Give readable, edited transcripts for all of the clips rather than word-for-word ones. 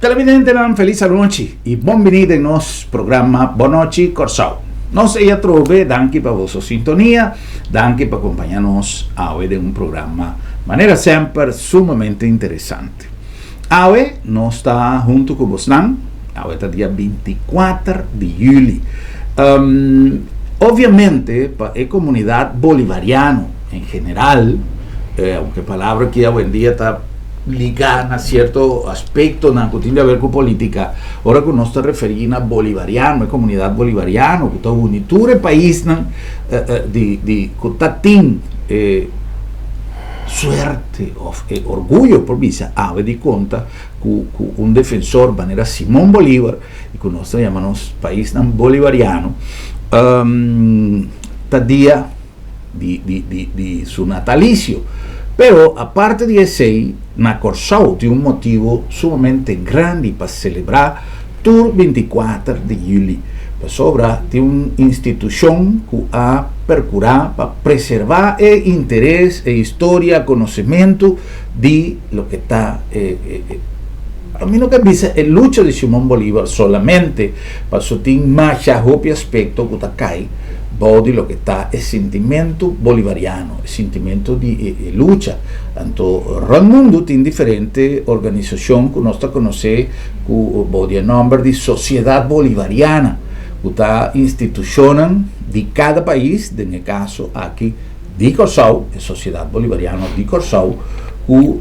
Televidente, feliz noche e benvenuti in nostro programma Bonoci Corsau. Nos ella trove, danke per vostra sintonia, danke per accompagnarnos a hoy de un programa de manera sempre sumamente interessante. Hoy nos está junto con vos, hoy está día 24 de julio. Obviamente, para la comunidad bolivariana en general, aunque palabra que hoy en día está ligada a cierto aspecto no tiene que ver con política, ahora que nos está referindo a bolivariano, a comunidad bolivariana, que está unitura el país de suerte o orgullo por visa ave di conta con un defensor de manera Simón Bolívar y que nos llamamos país bolivariano día de su natalicio. Pero aparte de ese, na Corsau tiene un motivo sumamente grande para celebrar el 24 de julio. Pues obra de una institución que ha procurado para preservar el interés, historia, conocimiento de lo que está. A mí no que dice el lucha de Simón Bolívar solamente, pasó tiene más aspecto que está acá. De lo que está el sentimiento bolivariano, el sentimiento de lucha. Tanto el mundo tiene diferentes organizaciones que nos conoce con el nombre de Sociedad Bolivariana, que está institucional de cada país, en el caso aquí de Corsau, la Sociedad Bolivariana de Corsau, que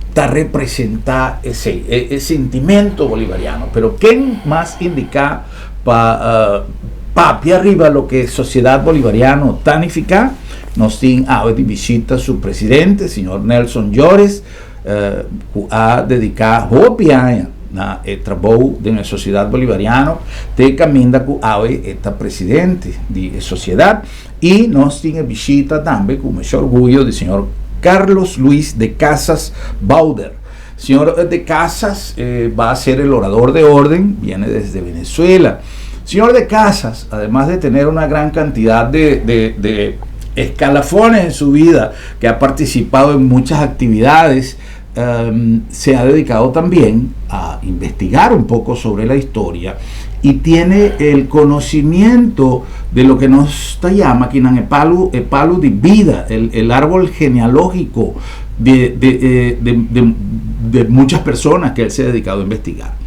está representa ese sentimiento bolivariano. Pero ¿quién más indica para papi arriba lo que es Sociedad Bolivariana tanifica? Nos tiene de visita su presidente, señor Nelson Llores, que ha dedicado años al trabajo de la Sociedad Bolivariana, de camino que es presidente de la sociedad, y nos tiene visita también con mucho orgullo del señor Carlos Luis de Casas Bauder. Señor de Casas va a ser el orador de orden, viene desde Venezuela. Señor de Casas, además de tener una gran cantidad de escalafones en su vida, que ha participado en muchas actividades, se ha dedicado también a investigar un poco sobre la historia y tiene el conocimiento de lo que nos llama aquí en el palo de vida, el árbol genealógico de muchas personas que él se ha dedicado a investigar.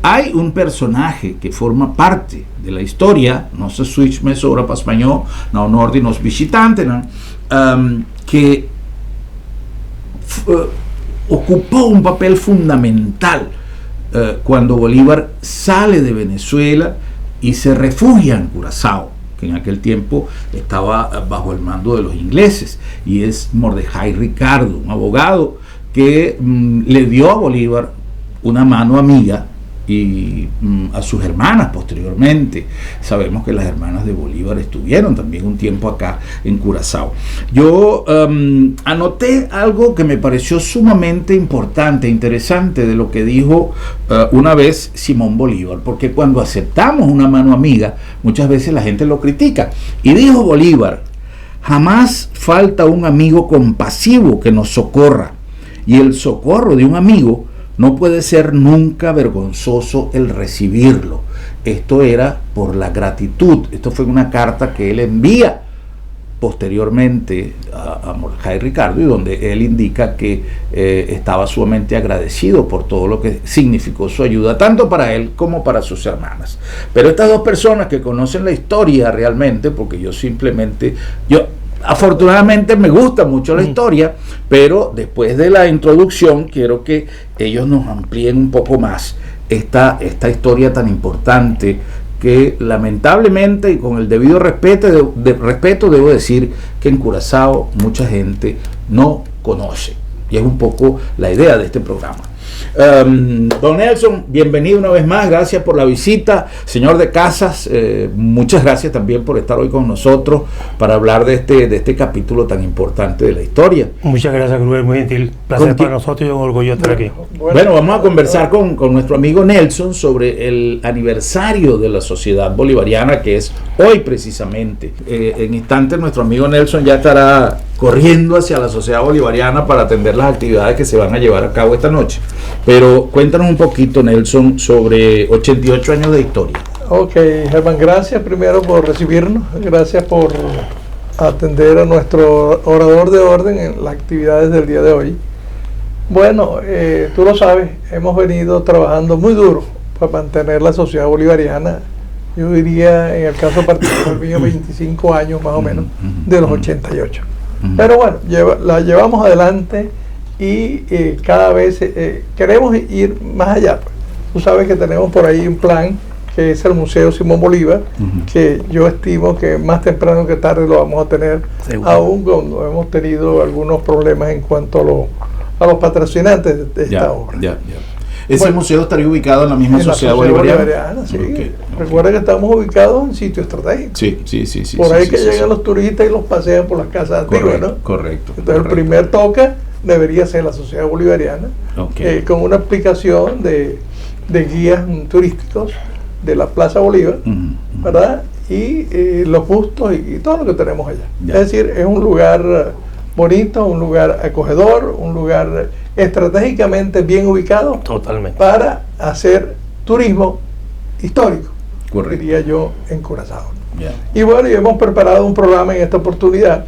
Hay un personaje que forma parte de la historia, no sé switch me sobra para español, no honor de los visitantes, que ocupó un papel fundamental cuando Bolívar sale de Venezuela y se refugia en Curazao, que en aquel tiempo estaba bajo el mando de los ingleses, y es Mordejai Ricardo, un abogado que le dio a Bolívar una mano amiga y a sus hermanas posteriormente. Sabemos que las hermanas de Bolívar estuvieron también un tiempo acá en Curazao. Yo anoté algo que me pareció sumamente importante, interesante de lo que dijo una vez Simón Bolívar, porque cuando aceptamos una mano amiga, muchas veces la gente lo critica. Y dijo Bolívar: jamás falta un amigo compasivo que nos socorra, y el socorro de un amigo no puede ser nunca vergonzoso el recibirlo. Esto era por la gratitud. Esto fue una carta que él envía posteriormente a Mordejai Ricardo, y donde él indica que estaba sumamente agradecido por todo lo que significó su ayuda, tanto para él como para sus hermanas. Pero estas dos personas que conocen la historia realmente, porque yo afortunadamente me gusta mucho la historia, pero después de la introducción quiero que ellos nos amplíen un poco más esta historia tan importante que lamentablemente y con el debido respeto debo decir que en Curazao mucha gente no conoce, y es un poco la idea de este programa. Don Nelson, bienvenido una vez más, gracias por la visita. Señor de Casas, muchas gracias también por estar hoy con nosotros para hablar de este capítulo tan importante de la historia. Muchas gracias, Rubén, muy gentil, placer para nosotros y un orgullo estar aquí. Bueno, vamos a conversar con nuestro amigo Nelson sobre el aniversario de la Sociedad Bolivariana, que es hoy precisamente. En instantes nuestro amigo Nelson ya estará corriendo hacia la Sociedad Bolivariana para atender las actividades que se van a llevar a cabo esta noche. Pero cuéntanos un poquito, Nelson, sobre 88 años de historia. Ok, Germán, gracias primero por recibirnos, gracias por atender a nuestro orador de orden en las actividades del día de hoy. Bueno, tú lo sabes, hemos venido trabajando muy duro para mantener la Sociedad Bolivariana. Yo diría, en el caso particular mío, 25 años más o menos, de los 88. Pero bueno, la llevamos adelante y cada vez queremos ir más allá. Tú sabes que tenemos por ahí un plan que es el Museo Simón Bolívar, que yo estimo que más temprano que tarde lo vamos a tener, aún cuando hemos tenido algunos problemas en cuanto a los patrocinantes de esta obra. ¿Ese museo estaría ubicado en la misma Sociedad Bolivariana? Sí. Recuerda que estamos ubicados en sitio estratégico. Sí. Por ahí que llegan los turistas y los pasean por las casas antiguas, ¿no? Correcto. Entonces el primer toque debería ser la Sociedad Bolivariana, con una aplicación de guías turísticos de la Plaza Bolívar, ¿verdad? Y los bustos y todo lo que tenemos allá. Es decir, es un lugar bonito, un lugar acogedor, un lugar estratégicamente bien ubicado. Totalmente. Para hacer turismo histórico, diría yo, en Curazao. Y bueno, y hemos preparado un programa en esta oportunidad.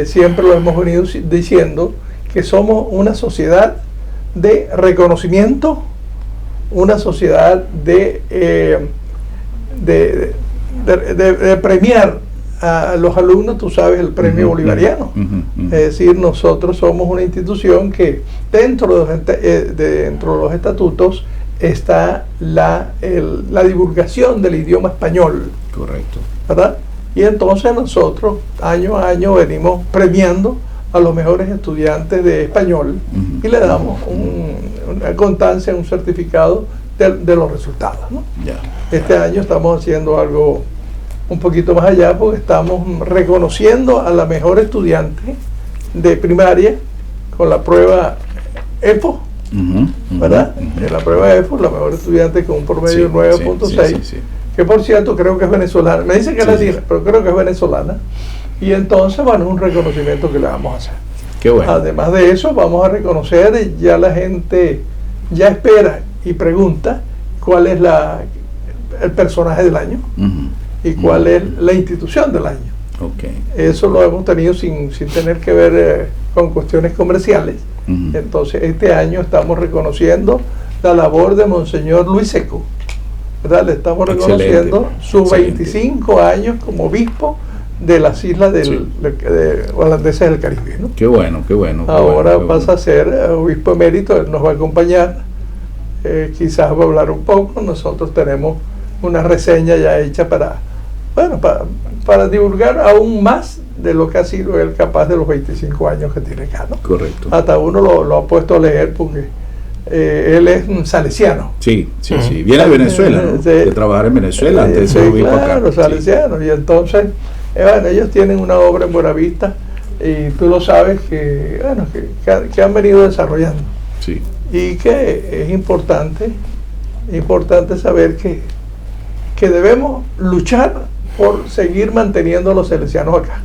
Siempre lo hemos venido diciendo, que somos una sociedad de reconocimiento, una sociedad de premiar a los alumnos, tú sabes, el premio bolivariano. Es decir, nosotros somos una institución que dentro de los estatutos está la divulgación del idioma español. Correcto. ¿Verdad? Y entonces nosotros año a año venimos premiando a los mejores estudiantes de español y le damos una constancia, un certificado de los resultados, ¿no? Este año estamos haciendo algo un poquito más allá, porque estamos reconociendo a la mejor estudiante de primaria con la prueba EFO, ¿verdad? En la prueba EFO, la mejor estudiante con un promedio de 9.6, que por cierto creo que es venezolana. Me dicen que es latina, pero creo que es venezolana. Y entonces, bueno, es un reconocimiento que le vamos a hacer. Qué bueno. Además de eso, vamos a reconocer, ya la gente ya espera y pregunta cuál es el personaje del año y cuál es la institución del año. Eso lo hemos tenido sin tener que ver con cuestiones comerciales. Entonces, este año estamos reconociendo la labor de Monseñor Luis Seco, ¿verdad? Le estamos reconociendo sus 25 años como obispo de las islas holandesas del Caribe, ¿no? Qué bueno. Ahora pasa a ser obispo emérito, él nos va a acompañar, quizás va a hablar un poco. Nosotros tenemos una reseña ya hecha para divulgar aún más de lo que ha sido él capaz de los 25 años que tiene acá, ¿no? Correcto. Hasta uno lo ha puesto a leer porque él es un salesiano. Sí. Viene de Venezuela, ¿no? De trabajar en Venezuela antes de ser obispo acá. Claro, salesiano. Y entonces, bueno, ellos tienen una obra en Buenavista y tú lo sabes que han venido desarrollando. Sí. Y que es importante saber que debemos luchar por seguir manteniendo a los salesianos acá,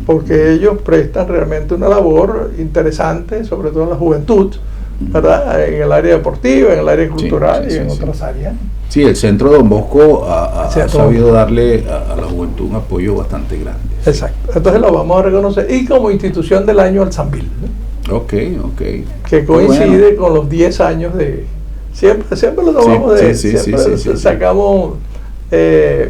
porque ellos prestan realmente una labor interesante, sobre todo en la juventud, ¿verdad? En el área deportiva, en el área cultural y en otras áreas. Sí, el Centro Don Bosco ha sabido darle a la juventud un apoyo bastante grande. Exacto. Entonces lo vamos a reconocer. Y como institución del año al Sambil, ¿no? Ok. Que coincide con los 10 años de... Siempre lo tomamos sacamos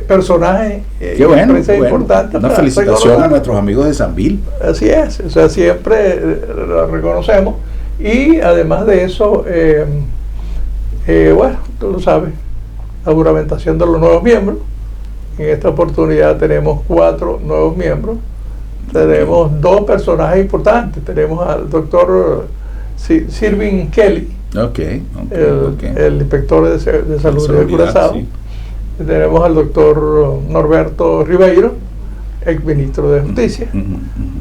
personajes y empresas importantes. Una felicitación a nuestros amigos de Sambil. Así es, o sea, siempre lo reconocemos. Y además de eso, bueno, tú lo sabes, la juramentación de los nuevos miembros. En esta oportunidad tenemos 4 nuevos miembros. Tenemos 2 personajes importantes. Tenemos al doctor Sirvin Kelly, el inspector de salud de Curazao. Tenemos al doctor Norberto Ribeiro, ex ministro de Justicia,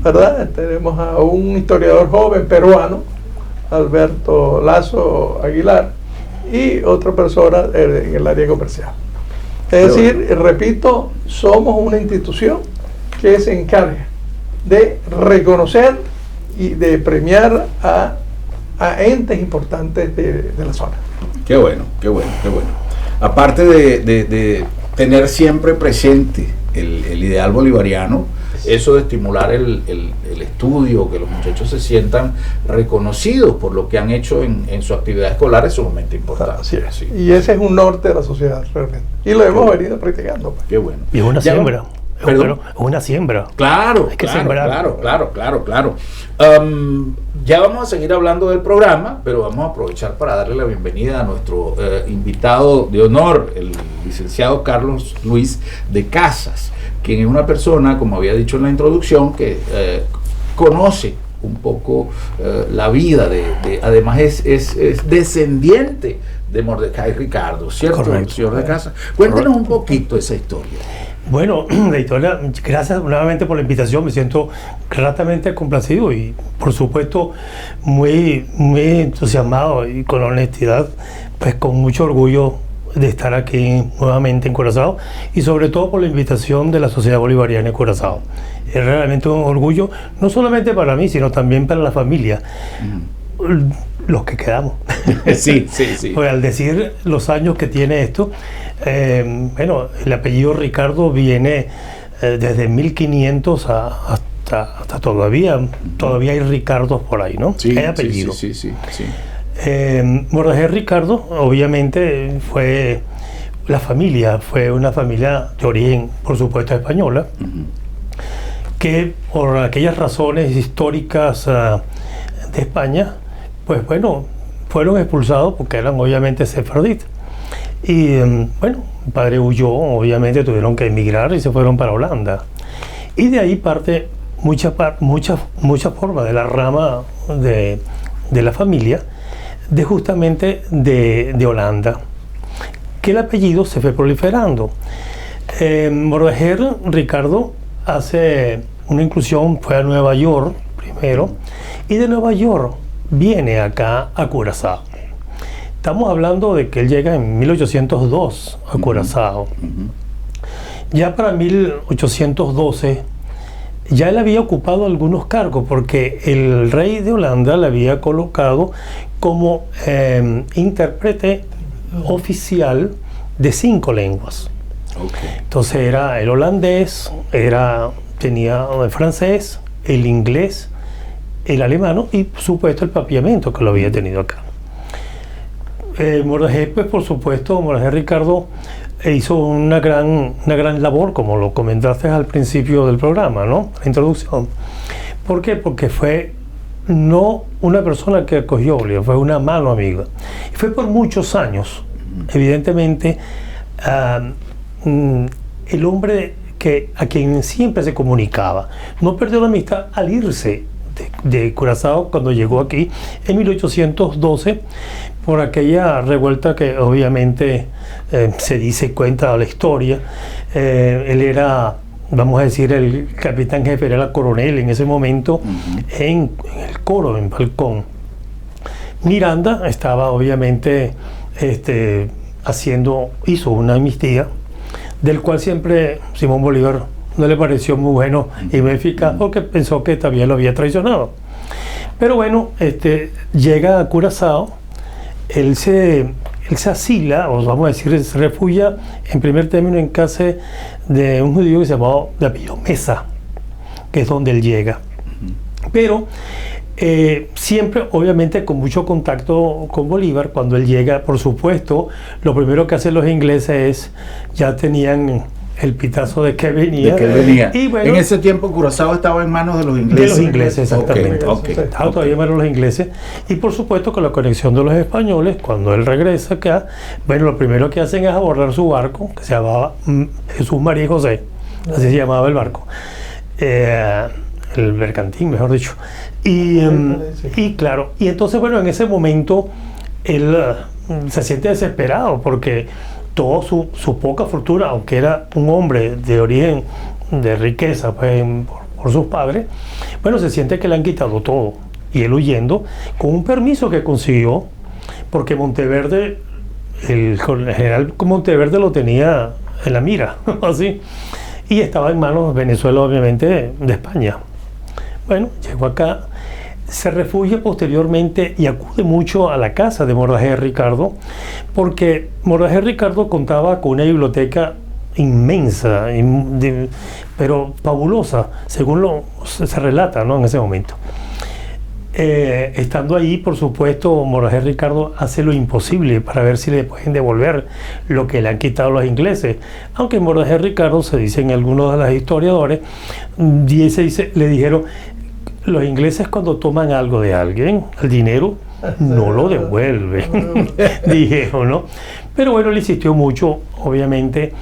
¿verdad? Tenemos a un historiador joven peruano, Alberto Lazo Aguilar, y otra persona en el área comercial. Es decir, repito, somos una institución que se encarga de reconocer y de premiar a entes importantes de la zona. Qué bueno, qué bueno, qué bueno. Aparte de tener siempre presente el ideal bolivariano, eso de estimular el estudio, que los muchachos se sientan reconocidos por lo que han hecho en su actividad escolar, es sumamente importante. Así es. Sí. Y ese es un norte de la sociedad realmente. Y lo hemos venido practicando. Pues. Qué bueno. Y es una siembra. ¿Perdón? Es una siembra. Claro, Hay que claro, sembrar. claro. Ya vamos a seguir hablando del programa, pero vamos a aprovechar para darle la bienvenida a nuestro invitado de honor, el licenciado Carlos Luis de Casas, quien es una persona, como había dicho en la introducción, que conoce un poco la vida además es descendiente de Mordecai Ricardo, ¿cierto, Correcto. señor de Casas? Cuéntenos un poquito esa historia. Bueno, la historia, gracias nuevamente por la invitación, me siento gratamente complacido y por supuesto muy entusiasmado y con honestidad, pues con mucho orgullo de estar aquí nuevamente en Curazao y sobre todo por la invitación de la Sociedad Bolivariana de Curazao. Es realmente un orgullo, no solamente para mí, sino también para la familia. Los que quedamos. Sí. Pues al decir los años que tiene esto, bueno, el apellido Ricardo viene desde 1500 hasta todavía hay Ricardos por ahí, ¿no? Sí, hay apellido. Sí. Mordecai Ricardo, obviamente, fue una familia de origen, por supuesto, española, que por aquellas razones históricas de España, pues bueno, fueron expulsados porque eran obviamente sefarditas. Y bueno, mi padre huyó, obviamente tuvieron que emigrar y se fueron para Holanda. Y de ahí parte mucha forma de la rama de la familia, justamente de Holanda, que el apellido se fue proliferando. Mordecai Ricardo hace una inclusión, fue a Nueva York primero, y de Nueva York viene acá a Curazao. Estamos hablando de que él llega en 1802 a Curazao. Ya para 1812 ya él había ocupado algunos cargos porque el rey de Holanda le había colocado como intérprete oficial de 5 lenguas. Entonces era el holandés, tenía el francés, el inglés, el alemán y por supuesto el papiamento que lo había tenido acá. Mordecai, pues por supuesto, Mordecai Ricardo hizo una gran labor, como lo comentaste al principio del programa, ¿no? La introducción. ¿Por qué? Porque fue no una persona que acogió Bolívar, fue una mano amiga. Y fue por muchos años, evidentemente, el hombre a quien siempre se comunicaba. No perdió la amistad al irse de Curazao cuando llegó aquí en 1812 por aquella revuelta que obviamente se dice, cuenta la historia. Él era, vamos a decir, el capitán jefe, era coronel en ese momento en el coro, en Falcón. Miranda estaba obviamente hizo una amnistía, del cual siempre Simón Bolívar no le pareció muy bueno y muy eficaz porque pensó que también lo había traicionado. Pero bueno, llega a Curazao, él se asila, o vamos a decir, se refugia en primer término en casa de un judío que se llamaba de apellido Mesa, que es donde él llega. Pero siempre, obviamente, con mucho contacto con Bolívar. Cuando él llega, por supuesto, lo primero que hacen los ingleses ya tenían el pitazo de que venía. Y bueno, en ese tiempo Curazao estaba en manos de los ingleses. De los ingleses, exactamente. Estaba todavía en manos de los ingleses. Y por supuesto, con la conexión de los españoles, cuando él regresa acá, bueno, lo primero que hacen es abordar su barco, que se llamaba Jesús María y José, así se llamaba el barco. El mercantil, mejor dicho. Y claro, y entonces, bueno, en ese momento él se siente desesperado porque toda su poca fortuna, aunque era un hombre de origen de riqueza, pues, por sus padres, bueno, se siente que le han quitado todo. Y él huyendo con un permiso que consiguió, porque Monteverde, el general Monteverde lo tenía en la mira, así, y estaba en manos de Venezuela, obviamente, de España. bueno, llegó acá, se refugia posteriormente y acude mucho a la casa de Mordejai Ricardo, porque Mordejai Ricardo contaba con una biblioteca inmensa, pero fabulosa, según se relata, ¿no?, en ese momento. Estando ahí, por supuesto, Mordejai Ricardo hace lo imposible para ver si le pueden devolver lo que le han quitado los ingleses. Aunque Mordejai Ricardo, se dice en algunos de los historiadores, le dijeron, los ingleses cuando toman algo de alguien, el dinero, no lo devuelven, dijeron, ¿no? Pero bueno, le insistió mucho, obviamente,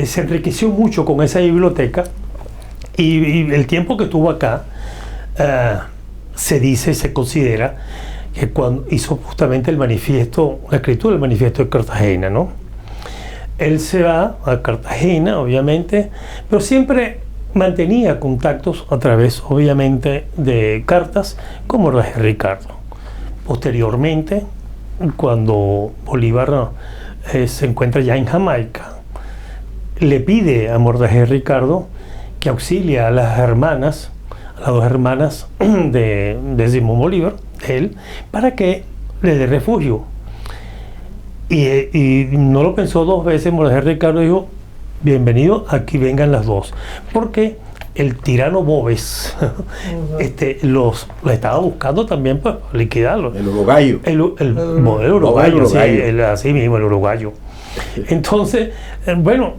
se enriqueció mucho con esa biblioteca y el tiempo que estuvo acá, se dice, se considera que cuando hizo justamente el manifiesto, la escritura del manifiesto de Cartagena, ¿no? Él se va a Cartagena, obviamente, pero siempre mantenía contactos a través, obviamente, de cartas con Mordejai Ricardo. Posteriormente, cuando Bolívar se encuentra ya en Jamaica, le pide a Mordejai Ricardo que auxilie a las hermanas, las dos hermanas de Simón Bolívar, de él, para que le dé refugio. Y no lo pensó dos veces. Mordejai Ricardo dijo, bienvenido, aquí vengan las dos, porque el tirano Boves los estaba buscando también para liquidarlo. El uruguayo. El uruguayo, sí, así mismo, el uruguayo. Entonces, bueno,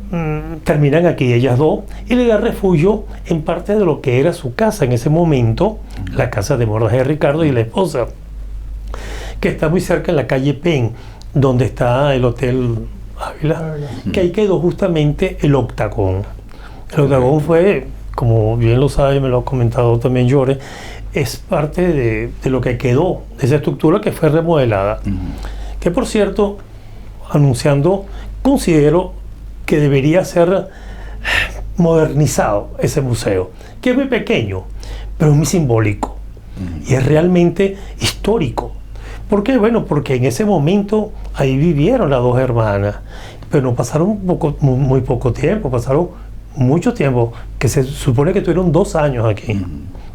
terminan aquí ellas dos y le da refugio en parte de lo que era su casa en ese momento, la casa de Mordejai Ricardo y la esposa, que está muy cerca en la calle Penn, donde está el Hotel Ávila, que ahí quedó justamente el Octagón. El Octagón fue, como bien lo sabe, me lo ha comentado también Llore, es parte de lo que quedó de esa estructura que fue remodelada. Que por cierto, anunciando, considero que debería ser modernizado ese museo, que es muy pequeño, pero es muy simbólico y es realmente histórico. ¿Por qué? Bueno, porque en ese momento ahí vivieron las dos hermanas, pero no pasaron muy poco tiempo, pasaron mucho tiempo, que se supone que tuvieron 2 años aquí,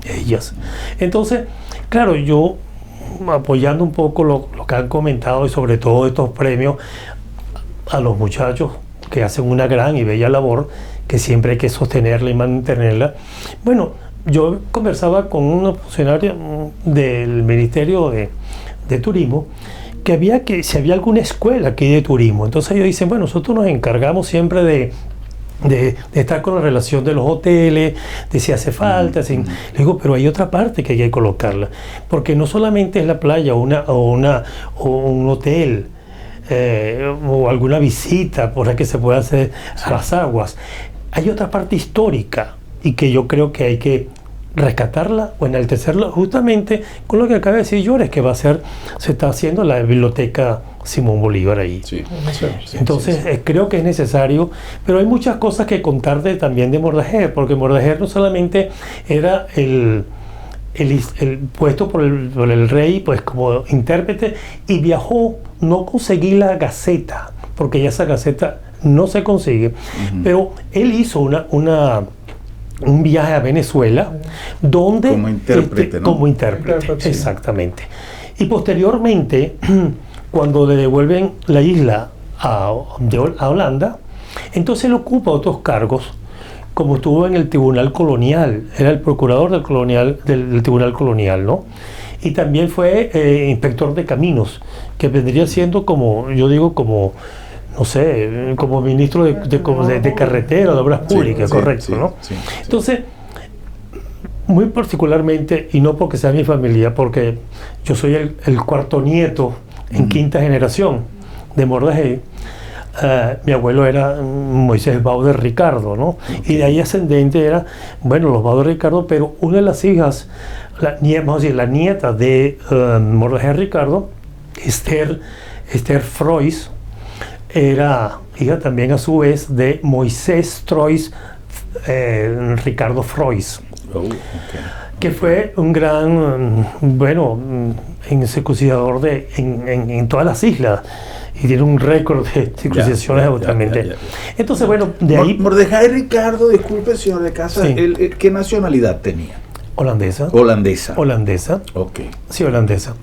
ellas. Entonces, claro, yo apoyando un poco lo que han comentado y sobre todo estos premios a los muchachos que hacen una gran y bella labor, que siempre hay que sostenerla y mantenerla. Bueno, yo conversaba con una funcionaria del Ministerio de Turismo, que si había alguna escuela aquí de turismo. Entonces ellos dicen, bueno, nosotros nos encargamos siempre de estar con la relación de los hoteles, de si hace falta. Le digo, pero hay otra parte que hay que colocarla, porque no solamente es la playa o un hotel, o alguna visita por la que se pueda hacer a las aguas. Hay otra parte histórica y que yo creo que hay que rescatarla o enaltecerla, justamente con lo que acaba de decir Llores, que se está haciendo la biblioteca Simón Bolívar ahí. Sí. Entonces creo que es necesario, pero hay muchas cosas que contar también de Mordejai, porque Mordejai no solamente era el puesto por el rey, pues como intérprete, y viajó, no conseguí la Gaceta, porque ya esa Gaceta no se consigue, pero él hizo un viaje a Venezuela, donde como intérprete, ¿no? Como intérprete, exactamente. Y posteriormente, cuando le devuelven la isla a Holanda, entonces él ocupa otros cargos, como estuvo en el Tribunal Colonial, era el procurador del Tribunal Colonial, ¿no? Y también fue inspector de caminos, que vendría siendo como, yo digo, como, no sé, como ministro de carretera, de obras públicas, correcto, ¿no? Entonces, muy particularmente, y no porque sea mi familia, porque yo soy el cuarto nieto en quinta generación de Mordejai. Mi abuelo era Moisés Bauder Ricardo, ¿no? Y de ahí ascendente era, bueno, los Bauder Ricardo, pero una de las hijas, la nieta de Mordejai Ricardo, Esther Frois, era hija también a su vez de Moisés Trois Ricardo Frois, que fue un gran, circuncidador en todas las islas, y tiene un récord de circuncisiones totalmente. Entonces, bueno, de ahí... Mordejai Ricardo, disculpe, señor de casa, ¿qué nacionalidad tenía? Holandesa. Holandesa. Holandesa. Ok. Sí, holandesa.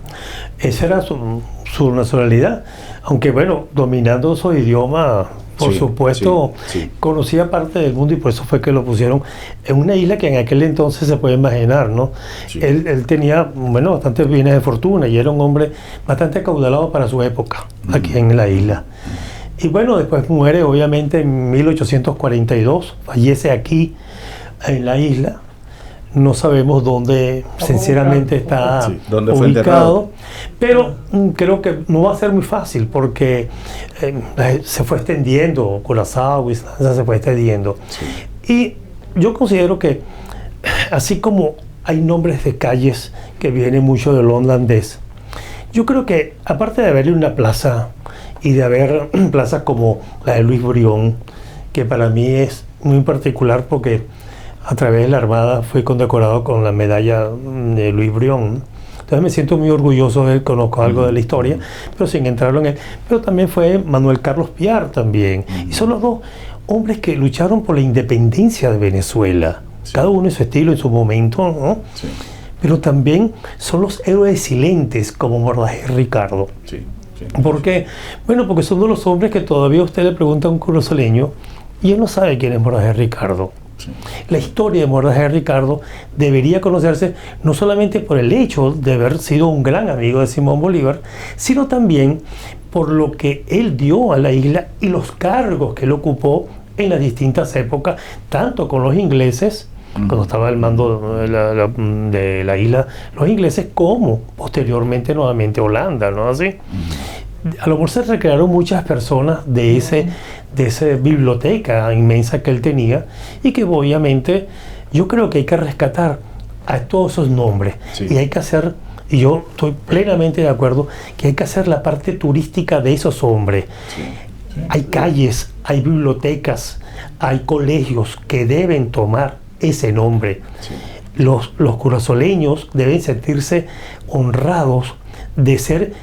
Esa era su nacionalidad. Aunque bueno, dominando su idioma, por Sí, supuesto, sí. conocía parte del mundo y por eso fue que lo pusieron en una isla que en aquel entonces se puede imaginar, ¿no? Sí. Él tenía, bueno, bastantes bienes de fortuna y era un hombre bastante acaudalado para su época, aquí en la isla. Y bueno, después muere obviamente en 1842, fallece aquí en la isla. No sabemos dónde sinceramente está Sí, dónde fue ubicado, pero creo que no va a ser muy fácil porque se fue extendiendo, Curazao, Islandia se fue extendiendo. Sí. Y yo considero que así como hay nombres de calles que vienen mucho del holandés, yo creo que aparte de haberle una plaza y de haber plazas como la de Luis Brión, que para mí es muy particular porque a través de la Armada fui condecorado con la medalla de Luis Brión. Entonces me siento muy orgulloso de él, conozco algo de la historia, pero sin entrarlo en él. Pero también fue Manuel Carlos Piar también. Y son los dos hombres que lucharon por la independencia de Venezuela. Sí. Cada uno en su estilo, en su momento, ¿no? Sí. Pero también son los héroes silentes como Mordaje Ricardo. Sí. Sí. ¿Por qué? Bueno, porque son de los hombres que todavía usted le pregunta a un cruzoleño y él no sabe quién es Mordaje Ricardo. Sí. La historia de Mordaje Ricardo debería conocerse no solamente por el hecho de haber sido un gran amigo de Simón Bolívar, sino también por lo que él dio a la isla y los cargos que él ocupó en las distintas épocas, tanto con los ingleses, cuando estaba al mando de la isla, los ingleses, como posteriormente nuevamente Holanda, ¿no así? A lo mejor se recrearon muchas personas de esa biblioteca inmensa que él tenía y que obviamente yo creo que hay que rescatar a todos esos nombres. Sí. Y hay que hacer, y yo estoy plenamente de acuerdo, que hay que hacer la parte turística de esos hombres. Sí. Sí. Hay calles, hay bibliotecas, hay colegios que deben tomar ese nombre. Sí. Los curazoleños deben sentirse honrados de ser,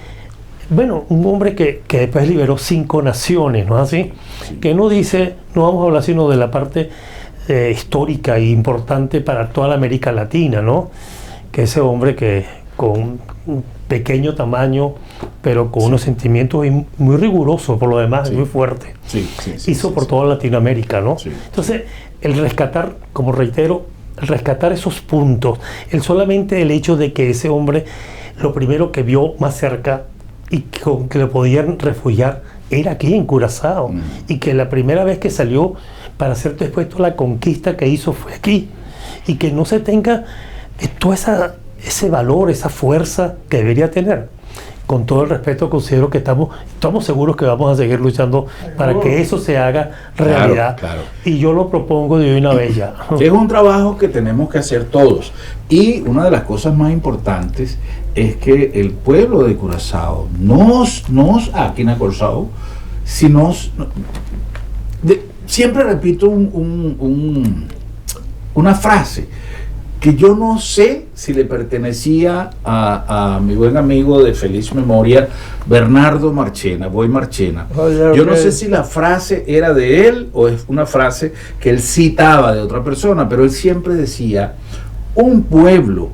bueno, un hombre que después liberó 5 naciones, ¿no es así? Sí. Que no dice, no vamos a hablar sino de la parte histórica e importante para toda la América Latina, ¿no? Que ese hombre que con un pequeño tamaño, pero con unos sentimientos muy rigurosos por lo demás, Sí. muy fuerte, Sí. Sí. Sí. hizo Sí. por toda Latinoamérica, ¿no? Sí. Entonces, el rescatar, como reitero, el rescatar esos puntos, solamente el hecho de que ese hombre, lo primero que vio más cerca y con que lo podían refugiar era aquí en Curazao, y que la primera vez que salió para ser expuesto a la conquista que hizo fue aquí, y que no se tenga todo ese valor, esa fuerza que debería tener. Con todo el respeto, considero que estamos seguros que vamos a seguir luchando para que eso se haga realidad. Claro. Y yo lo propongo de una vez ya. Es un trabajo que tenemos que hacer todos. Y una de las cosas más importantes es que el pueblo de Curazao, aquí en Curazao, siempre repito una frase que yo no sé si le pertenecía a mi buen amigo de feliz memoria, Bernardo Marchena, Boy Marchena. Yo no sé si la frase era de él o es una frase que él citaba de otra persona, pero él siempre decía: un pueblo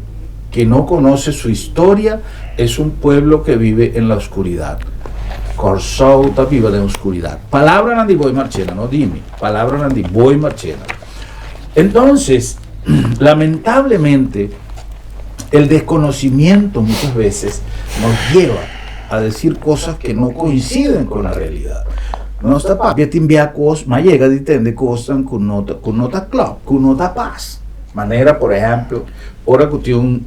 que no conoce su historia es un pueblo que vive en la oscuridad. Curazao está viva en la oscuridad. Palabra Nandi Boy Marchena, no dime. Palabra Nandi Boy Marchena. Entonces, lamentablemente, el desconocimiento muchas veces nos lleva a decir cosas que no coinciden con la realidad. No está para enviar cosas, más llega a entender cosas con nota clave, con nota paz. Manera, por ejemplo, ahora que tiene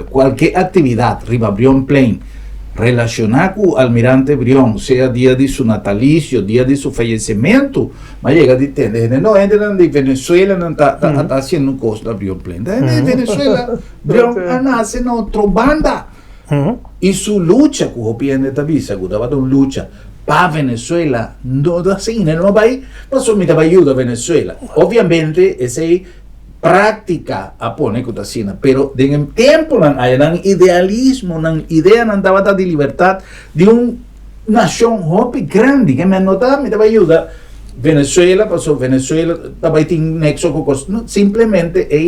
cualquier actividad, Riva Brión Plain, relacionada con Almirante Brión, sea día de su natalicio, día de su fallecimiento, mas llega a entender, no, gente de Venezuela no está haciendo cosas de Brión Plain. De Venezuela, Brión nace en otra banda. Y su lucha, que piende tabisa, que estaba en lucha para Venezuela, no así, no va a somita ayuda a Venezuela. Obviamente, ese práctica a poner cutacina, pero en el tiempo hay un idealismo, una idea andaba de libertad de una nación hopi grande que me anotaba, me daba ayuda Venezuela estaba en nexo con no, simplemente es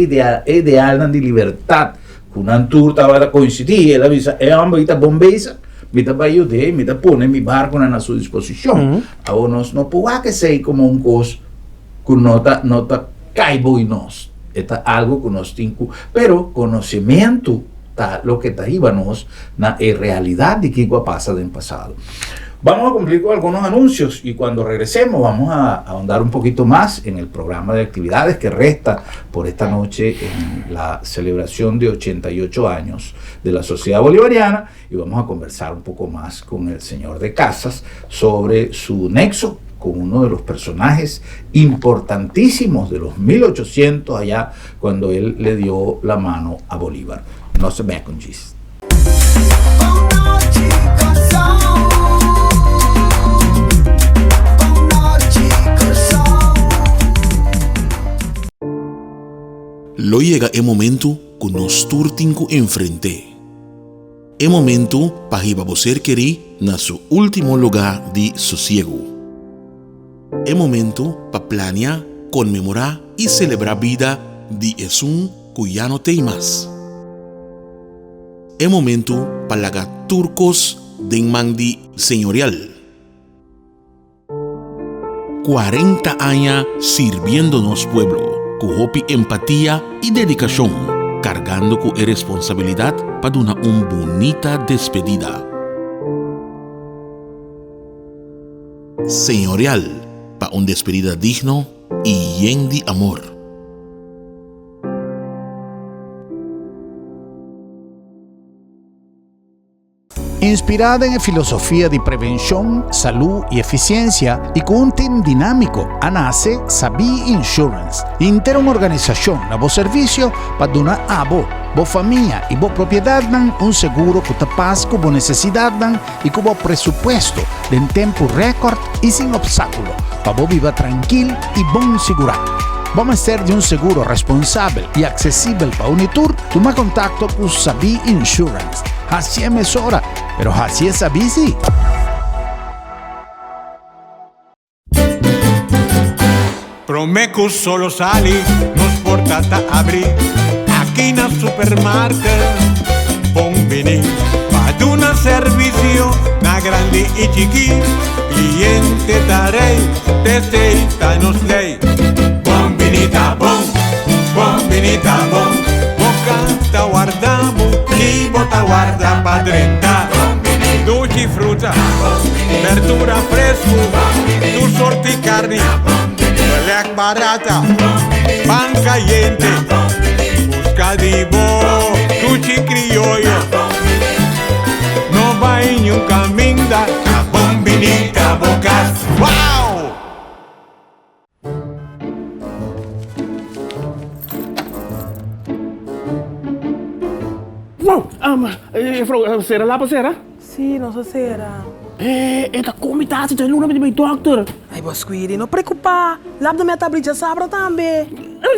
ideal de libertad. Una tour estaba a coincidir, ela avisa, ambos está bombeza, me está para ayudar, me está pone mi barco a su disposición. Ahora no puede que sea como un cos que nota caibo y nos. Está algo que nos tiene, pero conocimiento está lo que está ahí na realidad de qué pasa del pasado. Vamos a cumplir con algunos anuncios y cuando regresemos vamos a ahondar un poquito más en el programa de actividades que resta por esta noche en la celebración de 88 años de la Sociedad Bolivariana y vamos a conversar un poco más con el señor de Casas sobre su nexo con uno de los personajes importantísimos de los 1800 allá cuando él le dio la mano a Bolívar. No se vea con chis. Lo llega el momento que nos turtinco enfrente. El momento para que você querer na su último lugar de sosiego. El momento para planear, conmemorar y celebrar vida de un que ya no tem más. El momento para lagar turcos de mandi señorial. 40 años sirviéndonos pueblo. Con empatía y dedicación, cargando con responsabilidad para dar una bonita despedida. Señorial, para una despedida digno y lleno de amor. Inspirada en filosofía de prevención, salud y eficiencia y con un team dinámico, nace Sabi Insurance, una organización a vos servicio para donar a vos familia y vos propiedad un seguro que te pasa con vos necesidad y con vos presupuesto en tiempo récord y sin obstáculo, para vos vivir tranquilo y bon segurado. Vamos a ser de un seguro responsable y accesible para Unitur. Toma contacto con Sabi Insurance. Así es hora, pero así es Sabi sí. Promeco solo sali, nos portata abri. Aquí na supermarket, bombini. Pa' una servicio, na grande y chiqui. Cliente darei, testeita nos lei. Bombinita bom, bombinita bom. Boca ta guardamos, y bota guarda pa' 30. Dolce frutta, verdura fresco, tu sorti carne, black barata, pan caliente, busca di bo, tuchi criollo. No va en un camino da bombinita bocas. ¡Wow! Mevrouw, Sarah, laat maar Sarah. Sì, non so se era. Esta comitatie tem nome de meu doctor. Ai, Bosquiri, não preocupa. Labda minha tablita sabra também.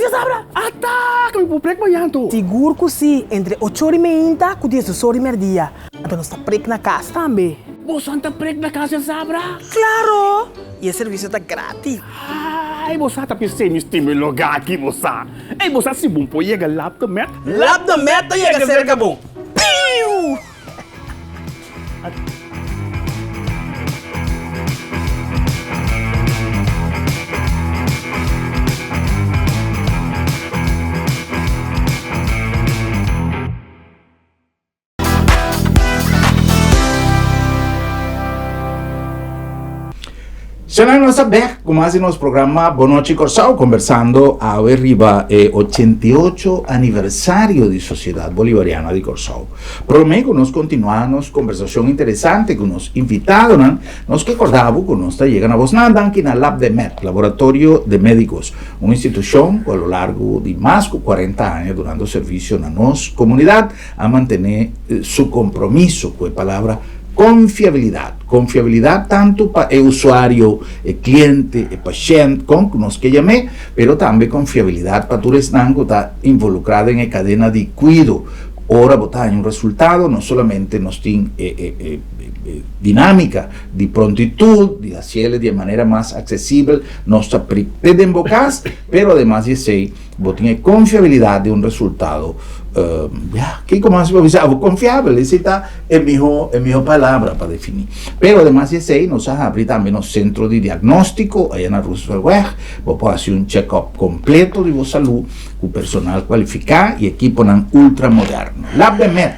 Já sabe? Ataca, me prek banhanto. Seguro que sim, entre 8h30 e 10h30. Então nós está prek na casa também. Você anda prek na casa, sabra? Claro! E o serviço está grátis. Ai, você está pensando neste meu lugar aqui, você. Ei, você se bom pô, chega lá do met. Lá do met, chega cerca bom. Piu! Será nossa vez, como hace nos programa Boa Noite Corsao, conversando arriba 88 aniversario de Sociedad Bolivariana de Corsao. Prometo nos continuamos conversación interesante con nos invitados, nos que acordamos que nos llegan a vos nada, que na Lab de Med, Laboratorio de Médicos, una institución que a lo largo de más de 40 años dando servicio a nuestra comunidad a mantener su compromiso con la palabra confiabilidad tanto para el usuario, el cliente, el paciente, con los que llamé, pero también confiabilidad para todos los que están involucrados en la cadena de cuidado ahora botar un resultado, no solamente nos tiene dinámica de prontitud, de hacerle de manera más accesible nuestra de embocas, pero además de ser, tiene confiabilidad de un resultado que como se puede confiable, esa es mejor palabra para definir. Pero además de ser, nos abre también un centro de diagnóstico allá en la Roosevelt Weg, puede hacer un check-up completo de vuestra salud con personal cualificado y equipo ultramoderno. LabMed,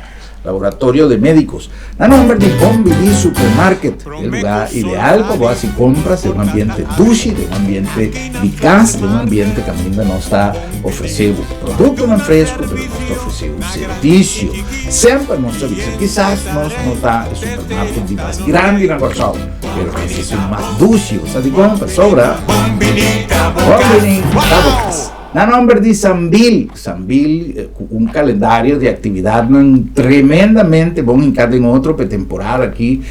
laboratorio de médicos, a nombre de Bombini Supermarket, el lugar ideal para hacer compras de un ambiente dushi, de un ambiente eficaz, de un ambiente que ainda no está ofreciendo producto no fresco, pero no está ofreciendo un servicio. Siempre nos avisa, quizás no está el supermercado de más grande en la Corsao, pero que es más dushi, o sea, de compra, sobra. Bombini Tabocas. A nombre de Sambil, un calendario de actividad tremendamente bueno en cada otro temporada aquí,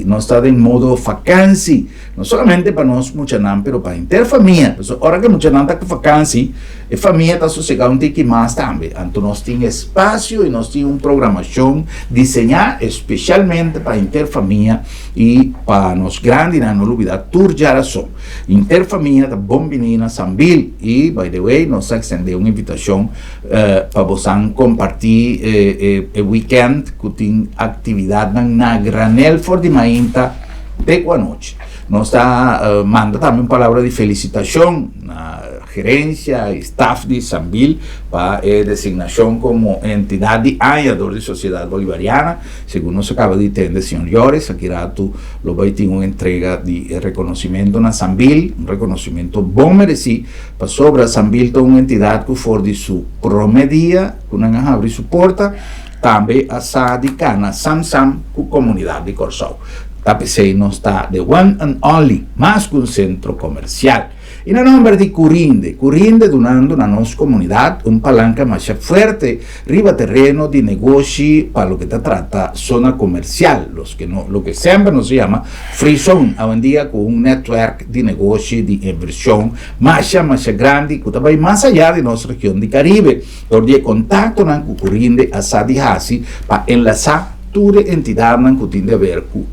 no está en modo vacancia, no solamente para nos muchanam, pero para interfamia. Ahora que muchanam está con vacancia, la familia está sosegada un tique más también. Entonces nos tiene espacio y nos tiene una programación diseñada especialmente para interfamia y para nos grandes, no olvidar, Turjarason. Interfamia, Bombinina, Sambil y, by the way, nos extendeu uma invitação para vocês compartilhar o weekend que tem atividade na Granel for de Mainta de a noite. Nós manda também uma palavra de felicitação na gerência e staff de Sambil para a designação como entidade apoiadora de sociedade bolivariana. Segundo nos acaba de entender, senhores, aqui rato lo vai ter uma entrega de reconhecimento na Sambil, um reconhecimento bom merecido para sobre a Sambil, uma entidade que for de sua promedia, que não abre sua porta, também a Sadicana Samsam, com a comunidade de Corsau. TAPC não está the one and only, mais que um centro comercial. E no nome de Curinde donando na nossa comunidade palanca mais forte, riba terreno de negócio para o que se trata zona comercial, lo que sempre nos chama free zone, hoje em dia com network de negócio de inversão mais grande, que vai mais allá de nossa região de Caribe, onde contato com Curinde a Sadihasi para enlazar toda entidade que tem a ver com o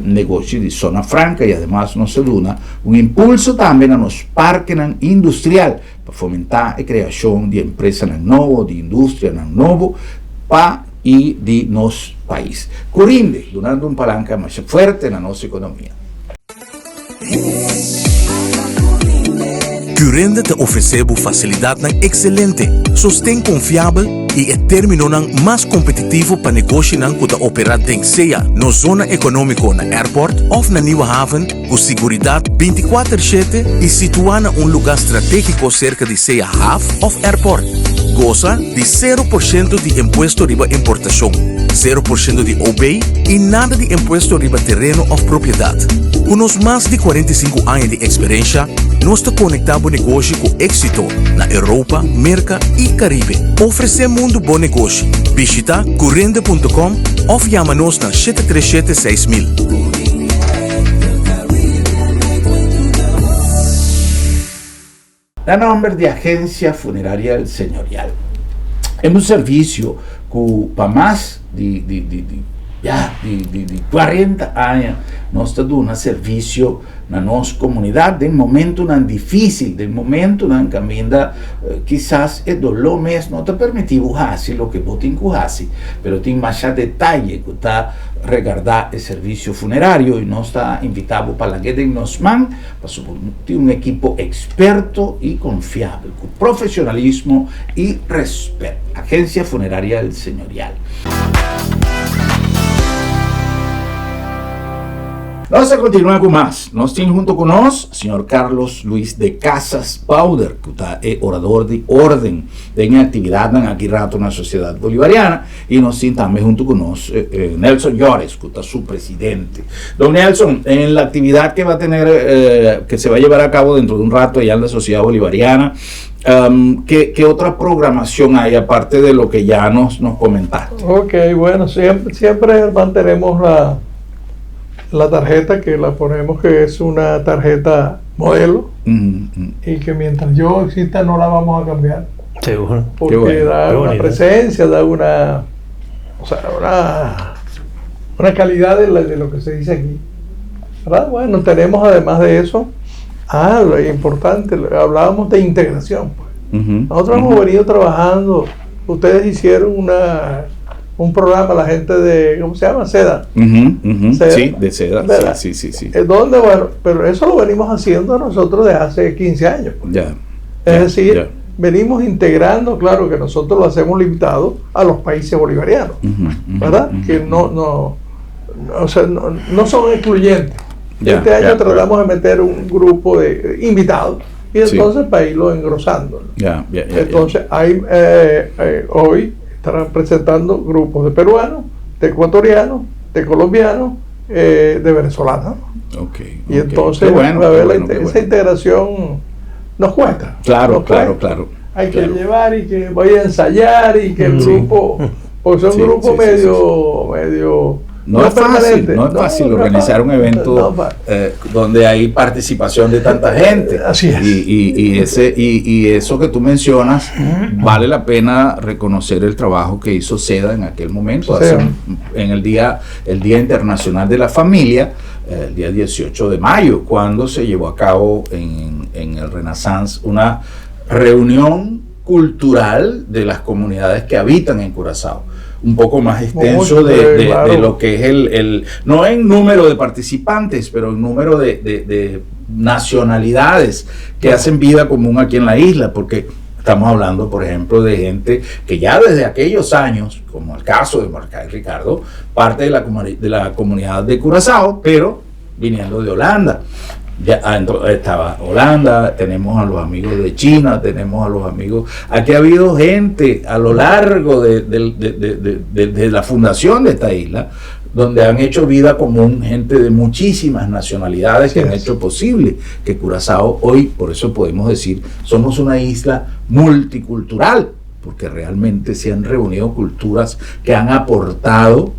negócio de zona franca e, además, nos dá impulso também a nos parques industrial para fomentar a criação de empresas novas, de indústria nova para e de nosso país. Curinde, donando palanca mais forte na nossa economia. Curinde te ofereceu facilidade excelente, sustém confiável e é termino mais competitivo para negócio que te opera em seja na zona econômica na airport ou na Nieuwe Haven, com segurança 24/7 e situada em lugar estratégico cerca de seja half of airport. Goza de 0% de imposto riba importação, 0% de OB e nada de imposto riba terreno ou propriedade. Com os mais de 45 anos de experiência, nós te conectamos negócio com êxito na Europa, América e Caribe. Oferecemos um bom negócio. Visita curinde.com ou chama-nos na 737-6000. A nombre de Agencia Funeraria El Señorial. Es un servicio que para más de 40 años nos está dando un servicio na nossa comunidade, em momento não difícil, em momento não que ainda quizás é dolor mesmo, não te permitiu fazer o que você tem que fazer, mas tem mais detalhe que está regardar o serviço funerário e nós está invitado para que de nos man, para ter um equipo experto e confiável, com profissionalismo e respeito. Agência Funerária El Señorial. Vamos a continuar con más. Nos tiene junto con nosotros el señor Carlos Luis de Casas Powder, que es orador de orden de actividad aquí rato en la sociedad bolivariana, y nos tiene también junto con nosotros Nelson Llores, que es su presidente. Don Nelson, en la actividad que va a tener, que se va a llevar a cabo dentro de un rato allá en la sociedad bolivariana, ¿qué otra programación hay aparte de lo que ya nos comentaste? Ok, bueno, siempre mantenemos la tarjeta, que la ponemos que es una tarjeta modelo y que mientras yo exista no la vamos a cambiar. Seguro. Porque bueno, da qué una bonito. presencia, da una, o sea, una calidad de lo que se dice aquí. ¿Verdad? Bueno, tenemos además de eso, lo importante, hablábamos de integración. Pues. Nosotros hemos venido trabajando, ustedes hicieron un programa, la gente de, ¿cómo se llama? SEDA. SEDA, Sí, de seda. ¿verdad? Sí. Donde, bueno, pero eso lo venimos haciendo nosotros desde hace 15 años. Pues. Ya. Es decir, venimos integrando, claro que nosotros lo hacemos limitado a los países bolivarianos, ¿verdad? Que no son excluyentes. Este año tratamos de meter un grupo de invitados y entonces para irlo engrosando. Entonces, hoy estarán presentando grupos de peruanos, de ecuatorianos, de colombianos, de venezolanos. Y entonces, esa integración nos cuesta. Claro. Hay que llevar y que voy a ensayar y que el grupo, porque son grupos medio no es fácil organizar un evento donde hay participación de tanta gente. Así es. Y eso que tú mencionas, vale la pena reconocer el trabajo que hizo SEDA en aquel momento, en el Día Internacional de la Familia, el día 18 de mayo, cuando se llevó a cabo en el Renaissance una reunión cultural de las comunidades que habitan en Curazao, un poco más extenso de lo que es no en número de participantes, pero en número de nacionalidades que hacen vida común aquí en la isla, porque estamos hablando, por ejemplo, de gente que ya desde aquellos años, como el caso de Mordecai Ricardo, parte de la comunidad de Curazao, pero viniendo de Holanda. Ya estaba Holanda, tenemos a los amigos de China, tenemos a los amigos. Aquí ha habido gente a lo largo de la fundación de esta isla, donde han hecho vida común gente de muchísimas nacionalidades que han hecho posible que Curazao hoy, por eso podemos decir, somos una isla multicultural, porque realmente se han reunido culturas que han aportado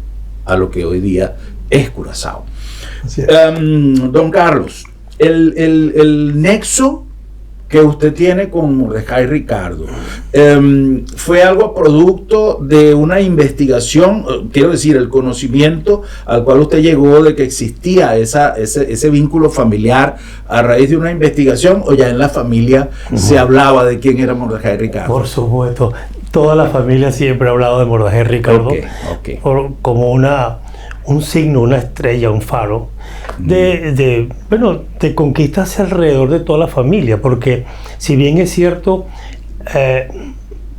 a lo que hoy día es Curazao. Don Carlos, el nexo que usted tiene con Mordecai Ricardo fue algo producto de una investigación, quiero decir, el conocimiento al cual usted llegó de que existía ese vínculo familiar a raíz de una investigación, o ya en la familia se hablaba de quién era Mordecai Ricardo. Por supuesto, toda la familia siempre ha hablado de Mordecai Ricardo como un signo, una estrella, un faro de conquistas alrededor de toda la familia, porque si bien es cierto,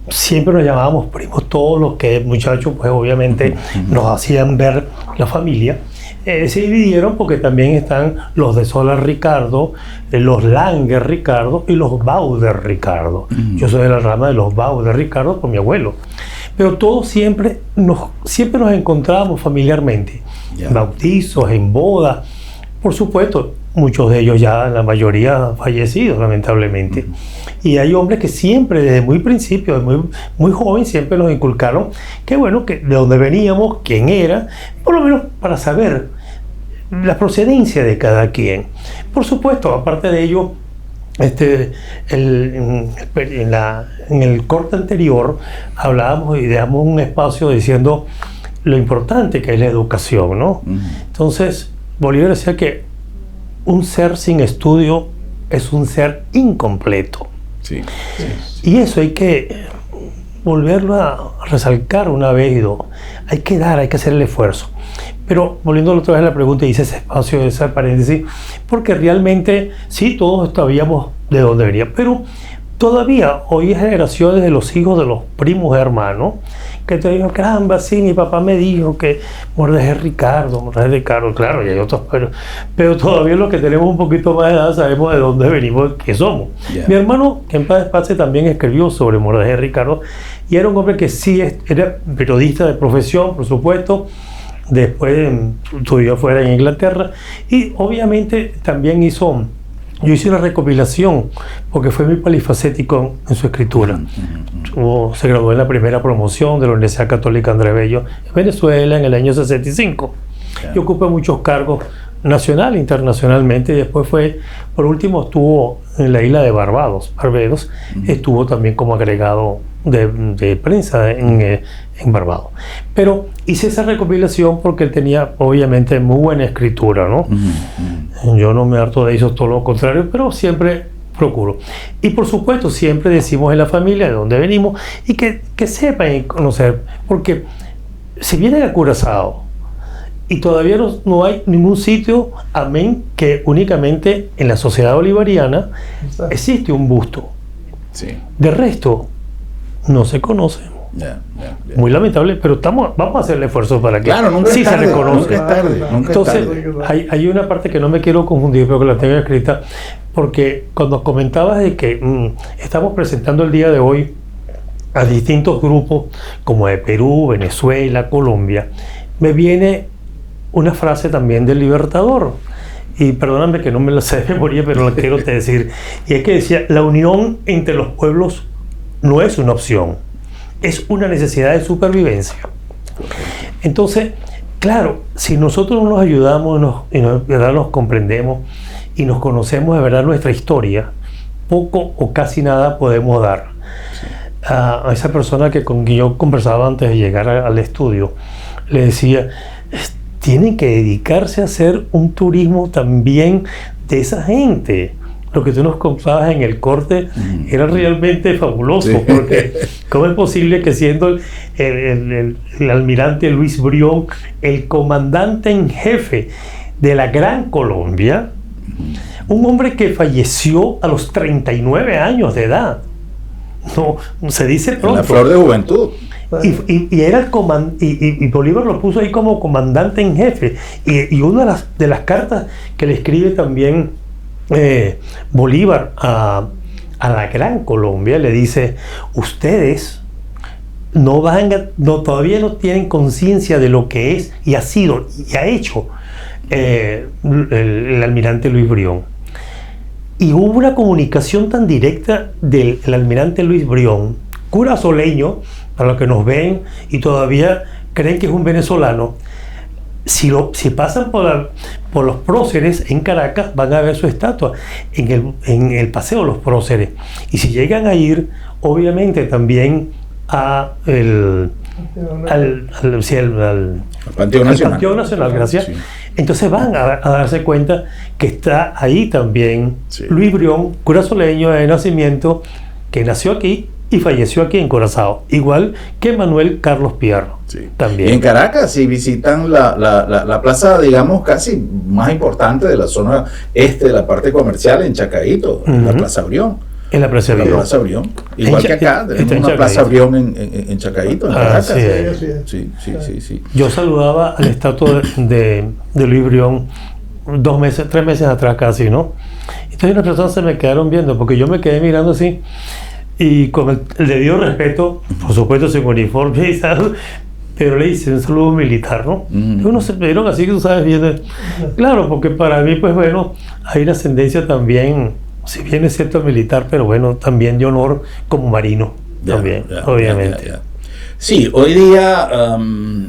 siempre nos llamábamos primos, todos los que muchachos pues obviamente nos hacían ver la familia, se dividieron porque también están los de Solar Ricardo, los Langer Ricardo y los Bauder Ricardo. Yo soy de la rama de los Bauder Ricardo por mi abuelo. Pero todos siempre nos encontrábamos familiarmente, en bautizos, en bodas, por supuesto, muchos de ellos ya, la mayoría fallecidos, lamentablemente. Y hay hombres que siempre, desde muy principio, muy joven, siempre nos inculcaron que bueno, que de dónde veníamos, quién era, por lo menos para saber la procedencia de cada quien. Por supuesto, aparte de ello, en el corte anterior hablábamos y dejamos un espacio diciendo lo importante que es la educación, ¿no? Entonces, Bolívar decía que un ser sin estudio es un ser incompleto. Y eso hay que volverlo a resaltar una vez y dos. Hay que hacer el esfuerzo. Pero volviendo otra vez a la pregunta, hice ese espacio, ese paréntesis, porque realmente sí, todos sabíamos de dónde venía, pero todavía hoy hay generaciones de los hijos de los primos hermanos que te digo, caramba, sí, mi papá me dijo que Mordecai Ricardo, claro, y hay otros, pero todavía los que tenemos un poquito más de edad sabemos de dónde venimos, qué somos. Mi hermano, que en paz descanse, también escribió sobre Mordecai Ricardo, y era un hombre que sí era periodista de profesión, por supuesto. Después estudió fuera en Inglaterra y obviamente también yo hice una recopilación porque fue muy polifacético en su escritura. Se graduó en la primera promoción de la Universidad Católica André Bello en Venezuela en el año 65 y ocupa muchos cargos nacional e internacionalmente, y después por último estuvo en la isla de Barbados, estuvo también como agregado de prensa en Barbados. Pero hice esa recopilación porque él tenía obviamente muy buena escritura, ¿no? Yo no me harto de eso, todo lo contrario, pero siempre procuro. Y por supuesto siempre decimos en la familia de dónde venimos y que sepan y conocer, porque si vienen a Curazao y todavía no hay ningún sitio, amén, que únicamente en la sociedad bolivariana existe un busto. Sí. De resto, no se conoce. Muy lamentable, pero vamos a hacer el esfuerzo para que nunca sí es tarde, se reconozca. Nunca es tarde, nunca Entonces, es tarde. hay una parte que no me quiero confundir, pero que la tengo escrita, porque cuando comentabas de que estamos presentando el día de hoy a distintos grupos, como de Perú, Venezuela, Colombia, me viene una frase también del Libertador, y perdóname que no me la sé de memoria, pero la quiero decir, y es que decía: la unión entre los pueblos no es una opción, es una necesidad de supervivencia. Entonces, claro, si nosotros nos ayudamos y de verdad nos comprendemos y nos conocemos de verdad nuestra historia, poco o casi nada podemos dar. A esa persona con quien yo conversaba antes de llegar al estudio, le decía: tienen que dedicarse a hacer un turismo también de esa gente. Lo que tú nos contabas en el corte era realmente fabuloso, porque ¿cómo es posible que siendo el almirante Luis Brión el comandante en jefe de la Gran Colombia, un hombre que falleció a los 39 años de edad, no se dice pronto, En la flor de juventud. y era y Bolívar lo puso ahí como comandante en jefe, y una de las cartas que le escribe también Bolívar a la Gran Colombia, le dice: ustedes todavía no tienen conciencia de lo que es y ha sido y ha hecho el almirante Luis Brión. Y hubo una comunicación tan directa del almirante Luis Brión, curazoleño, para los que nos ven y todavía creen que es un venezolano. Si pasan por los próceres en Caracas, van a ver su estatua en el Paseo de los Próceres. Y si llegan a ir, obviamente también al Panteón Nacional. Panteón Nacional, gracias. Sí. Entonces van a darse cuenta que está ahí también Luis Brión, curazoleño de nacimiento, que nació aquí y falleció aquí en Curazao, igual que Manuel Carlos Pierro. También. Y en Caracas, si visitan la plaza, digamos, casi más importante de la zona este de la parte comercial, en Chacaíto, la Plaza Brión. En la Plaza Brión. La Plaza Brión. Igual que acá, tenemos una Plaza Brión en Chacaíto, en Caracas. Sí. Yo saludaba a la estatua de Luis Brión 3 meses atrás casi, ¿no? Entonces las personas se me quedaron viendo, porque yo me quedé mirando así, y con el debido respeto, por supuesto sin uniforme y tal, pero le hice un saludo militar, ¿no? Y uno se me dieron así, que tú sabes bien. Claro, porque para mí, pues bueno, hay una ascendencia también, si bien es cierto militar, pero bueno, también de honor como marino, también, obviamente. Sí, hoy día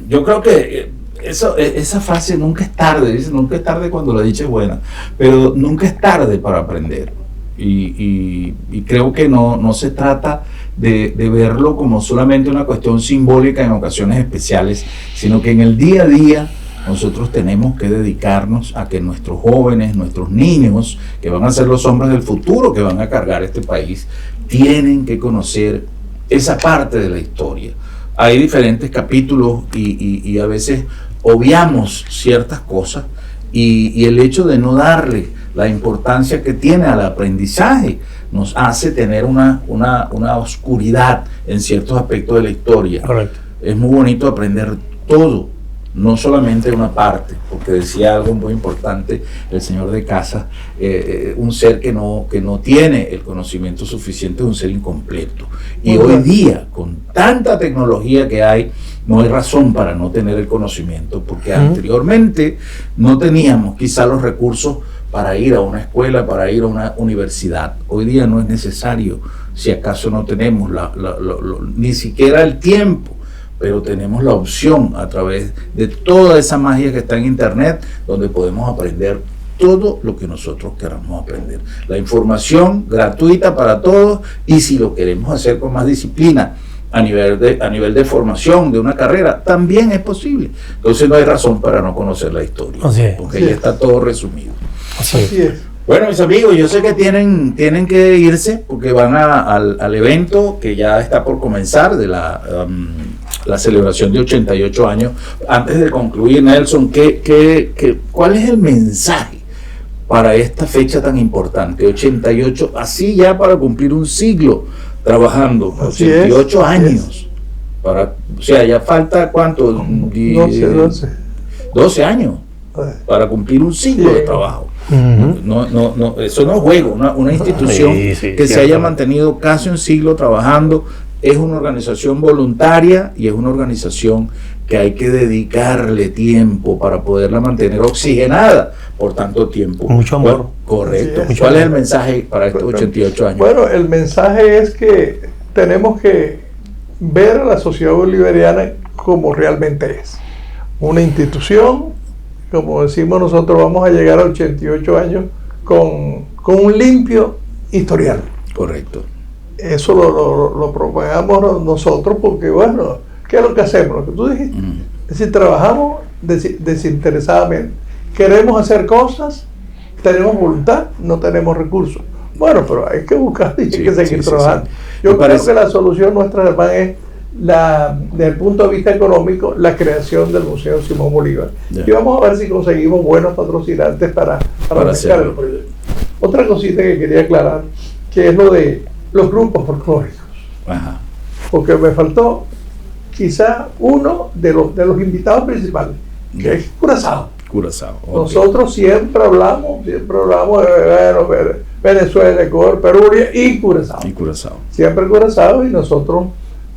yo creo que esa frase nunca es tarde, dice, nunca es tarde cuando la dicha es buena, pero nunca es tarde para aprender. Y creo que no se trata de verlo como solamente una cuestión simbólica en ocasiones especiales, sino que en el día a día nosotros tenemos que dedicarnos a que nuestros jóvenes, nuestros niños, que van a ser los hombres del futuro, que van a cargar este país, tienen que conocer esa parte de la historia. Hay diferentes capítulos y a veces obviamos ciertas cosas, y el hecho de no darle la importancia que tiene al aprendizaje nos hace tener una oscuridad en ciertos aspectos de la historia. Correcto. Es muy bonito aprender todo, no solamente una parte, porque decía algo muy importante el señor de casa: un ser que no tiene el conocimiento suficiente es un ser incompleto. Y hoy día, con tanta tecnología que hay, no hay razón para no tener el conocimiento, porque anteriormente no teníamos quizá los recursos para ir a una escuela, para ir a una universidad. Hoy día no es necesario, si acaso no tenemos ni siquiera el tiempo pero tenemos la opción a través de toda esa magia que está en internet, donde podemos aprender todo lo que nosotros queramos aprender. La información gratuita para todos, y si lo queremos hacer con más disciplina a nivel de formación de una carrera, también es posible. Entonces no hay razón para no conocer la historia, porque ya está todo resumido. Así es. Bueno, mis amigos, yo sé que tienen que irse porque van al evento que ya está por comenzar de la celebración de 88 años. Antes de concluir, Nelson, ¿cuál es el mensaje para esta fecha tan importante? 88, así ya para cumplir un siglo trabajando, 88 años. O sea, ya falta ¿cuánto? 12 años para cumplir un siglo de trabajo. No, eso no es juego. Una institución que se haya mantenido casi un siglo trabajando es una organización voluntaria y es una organización que hay que dedicarle tiempo para poderla mantener oxigenada por tanto tiempo. Mucho amor. Correcto. ¿Cuál es el mensaje para estos 88 años? Bueno, el mensaje es que tenemos que ver a la sociedad bolivariana como realmente es. Una institución, como decimos nosotros, vamos a llegar a 88 años con un limpio historial. Correcto. Eso lo propagamos nosotros porque, bueno, ¿qué es lo que hacemos? Lo que tú dijiste. Es decir, trabajamos desinteresadamente. Queremos hacer cosas, tenemos voluntad, no tenemos recursos. Bueno, pero hay que buscar y hay que seguir trabajando. Yo creo que la solución nuestra, además, es desde el punto de vista económico, la creación del Museo Simón Bolívar. Y vamos a ver si conseguimos buenos patrocinantes para hacer el proyecto. Otra cosita que quería aclarar, que es lo de los grupos folclóricos. Ajá. Porque me faltó quizá uno de los invitados principales, que es Curazao. Curazao. Okay. Nosotros siempre hablamos de Venezuela, Ecuador, Perú y Curazao. Siempre Curazao, y nosotros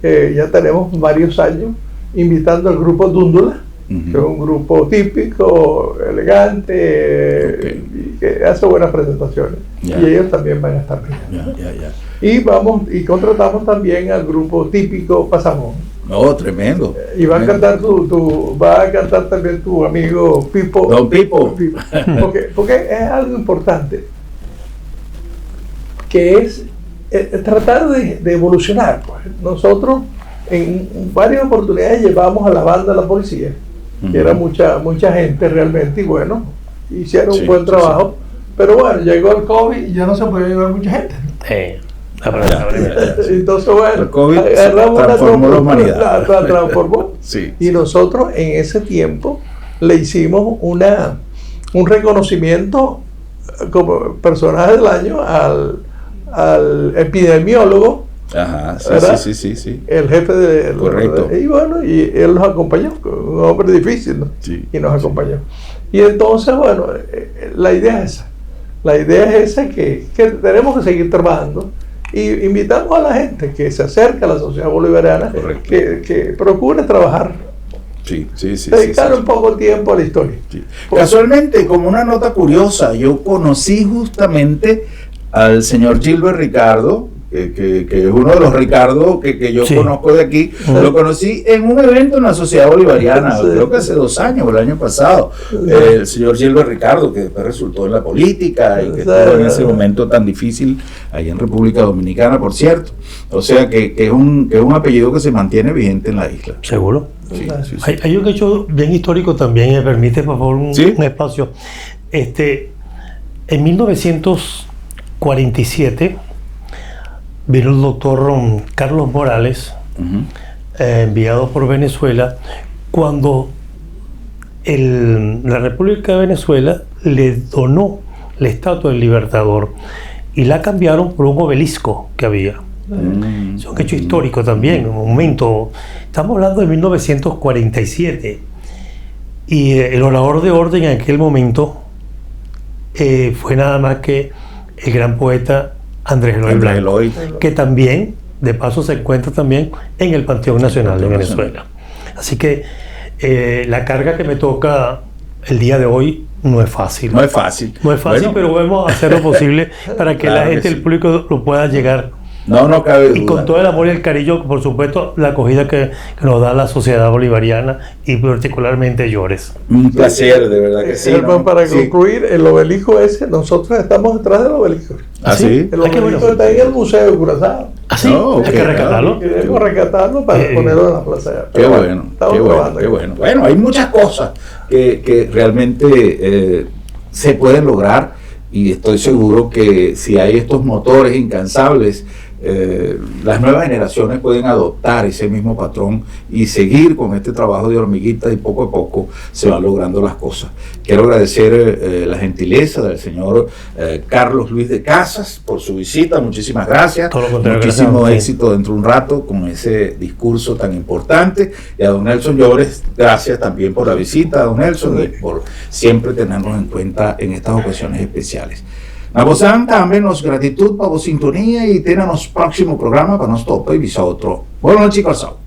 ya tenemos varios años invitando al grupo Dúndula, que es un grupo típico, elegante, y que hace buenas presentaciones. Y ellos también van a estar bien. Y contratamos también al grupo típico Pasamón. Tremendo. Y va a cantar también tu amigo Pipo. Don Pipo. Porque es algo importante, que es tratar de evolucionar. Pues. Nosotros en varias oportunidades llevamos a la banda de la policía, que era mucha gente realmente, y bueno, hicieron un buen trabajo, pero bueno, llegó el COVID y ya no se podía llevar mucha gente. Entonces, bueno, el COVID transformó la humanidad. La transformó. Y nosotros en ese tiempo le hicimos un reconocimiento como personaje del año al epidemiólogo. Ajá, sí. El jefe de... Correcto. Y bueno, y él nos acompañó, un hombre difícil, ¿no? Y nos acompañó. Y entonces, bueno, la idea es esa. La idea es esa, que tenemos que seguir trabajando, y invitamos a la gente que se acerque a la sociedad bolivariana, que procure trabajar. Dedicar un poco de tiempo a la historia. Casualmente, como una nota curiosa, yo conocí justamente al señor Gilbert Ricardo, que es uno de los Ricardo que yo conozco de aquí. Lo conocí en un evento en la Sociedad Bolivariana, creo que hace 2 años, o el año pasado. El señor Gilbert Ricardo, que después resultó en la política y que estuvo en ese momento tan difícil allá en República Dominicana, por cierto. O sea que es un apellido que se mantiene vigente en la isla. Seguro. Hay un hecho bien histórico también, me permite, por favor, un espacio. En 1947 vino el doctor Carlos Morales, enviado por Venezuela, cuando la República de Venezuela le donó la estatua del Libertador y la cambiaron por un obelisco que había. Es un hecho histórico también, un momento. Estamos hablando de 1947, y el orador de orden en aquel momento fue nada más que el gran poeta Andrés Eloy Blanco, que también, de paso, se encuentra también en el Panteón Nacional de Venezuela. Así que la carga que me toca el día de hoy no es fácil. No es fácil, bueno, pero vamos a hacer lo posible para que la gente, el público, lo pueda llegar No cabe duda. Y con todo el amor y el cariño, por supuesto, la acogida que nos da la sociedad bolivariana y particularmente Llores. Un placer, de verdad que sí. Hermano, ¿no? para Sí. concluir, el obelisco ese, nosotros estamos detrás del obelisco. ¿Ah, sí? El Ah, qué obelisco bueno. está en el Museo de Curazao. Así, No, ok, hay que rescatarlo. Queremos rescatarlo para ponerlo en la plaza. Qué bueno, estamos qué bueno, trabajando. qué bueno. Bueno, hay muchas cosas que realmente se pueden lograr, y estoy seguro que si hay estos motores incansables, las nuevas generaciones pueden adoptar ese mismo patrón y seguir con este trabajo de hormiguitas, y poco a poco se van logrando las cosas. Quiero agradecer la gentileza del señor Carlos Luis de Casas por su visita. Muchísimas gracias. Todo lo contrario, Muchísimo gracias a usted. éxito dentro de un rato con ese discurso tan importante. Y a don Nelson Llores, gracias también por la visita, don Nelson, y por siempre tenernos en cuenta en estas ocasiones especiales. Nabosan também nos gratitud para a sintonia, e ter nos próximo programa para nos topa e visar outro. Boa noite, Calçal.